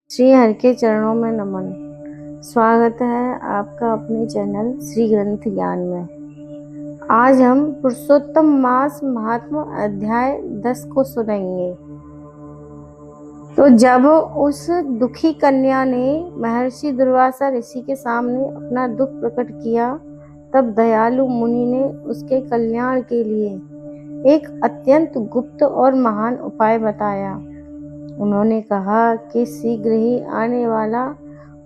श्री हरि के चरणों में नमन। स्वागत है आपका अपने चैनल श्री ग्रंथ ज्ञान में। आज हम पुरुषोत्तम मास महात्मा अध्याय 10 को सुनेंगे। तो जब उस दुखी कन्या ने महर्षि दुर्वासा ऋषि के सामने अपना दुख प्रकट किया, तब दयालु मुनि ने उसके कल्याण के लिए एक अत्यंत गुप्त और महान उपाय बताया। उन्होंने कहा कि शीघ्र ही आने वाला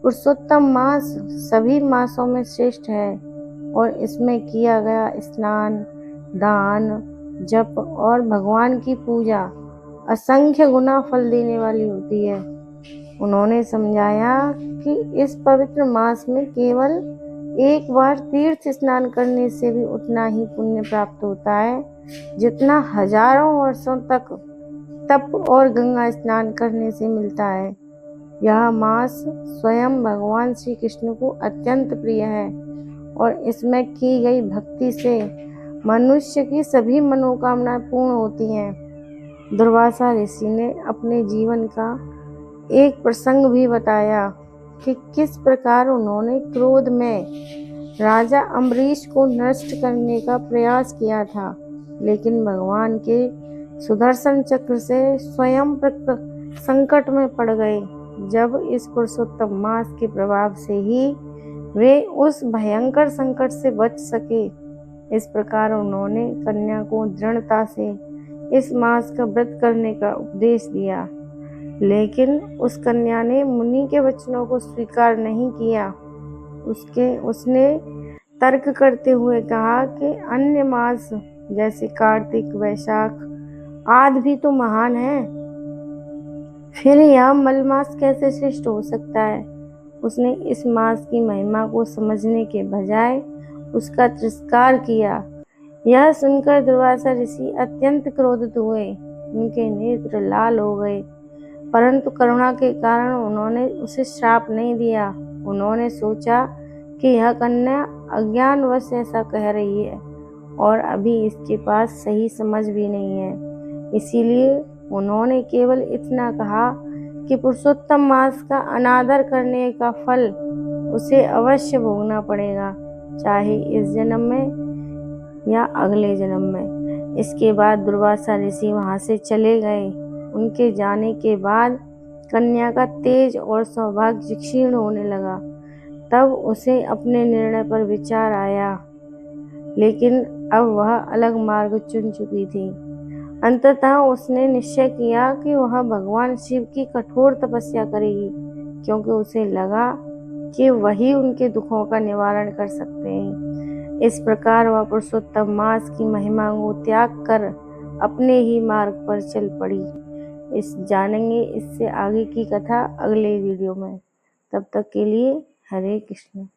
पुरुषोत्तम मास सभी मासों में श्रेष्ठ है और इसमें किया गया स्नान, दान, जप और भगवान की पूजा असंख्य गुना फल देने वाली होती है। उन्होंने समझाया कि इस पवित्र मास में केवल एक बार तीर्थ स्नान करने से भी उतना ही पुण्य प्राप्त होता है जितना हजारों वर्षों तक तप और गंगा स्नान करने से मिलता है। यह मास स्वयं भगवान श्री कृष्ण को अत्यंत प्रिय है और इसमें की गई भक्ति से मनुष्य की सभी मनोकामनाएं पूर्ण होती हैं। दुर्वासा ऋषि ने अपने जीवन का एक प्रसंग भी बताया कि किस प्रकार उन्होंने क्रोध में राजा अम्बरीश को नष्ट करने का प्रयास किया था, लेकिन भगवान के सुदर्शन चक्र से स्वयं संकट में पड़ गए। जब इस पुरुषोत्तम मास के प्रभाव से ही वे उस भयंकर संकट से बच सके। इस प्रकार उन्होंने कन्या को दृढ़ता से इस मास का व्रत करने का उपदेश दिया, लेकिन उस कन्या ने मुनि के वचनों को स्वीकार नहीं किया। उसने तर्क करते हुए कहा कि अन्य मास जैसे कार्तिक, वैशाख आदि भी तो महान है, फिर यह मलमास कैसे श्रेष्ठ हो सकता है। उसने इस मास की महिमा को समझने के बजाय उसका तिरस्कार किया। यह सुनकर दुर्वासा ऋषि अत्यंत क्रोधित हुए। उनके नेत्र लाल हो गए, परंतु करुणा के कारण उन्होंने उसे श्राप नहीं दिया। उन्होंने सोचा कि यह कन्या अज्ञानवश ऐसा कह रही है और अभी इसके पास सही समझ भी नहीं है, इसीलिए उन्होंने केवल इतना कहा कि पुरुषोत्तम मास का अनादर करने का फल उसे अवश्य भोगना पड़ेगा, चाहे इस जन्म में या अगले जन्म में। इसके बाद दुर्वासा ऋषि वहां से चले गए। उनके जाने के बाद कन्या का तेज और सौभाग्य क्षीण होने लगा। तब उसे अपने निर्णय पर विचार आया, लेकिन अब वह अलग मार्ग चुन चुकी थी। अंततः उसने निश्चय किया कि वह भगवान शिव की कठोर तपस्या करेगी, क्योंकि उसे लगा कि वही उनके दुखों का निवारण कर सकते हैं। इस प्रकार वह पुरुषोत्तम मास की महिमा को त्याग कर अपने ही मार्ग पर चल पड़ी। जानेंगे इससे आगे की कथा अगले वीडियो में। तब तक के लिए हरे कृष्ण।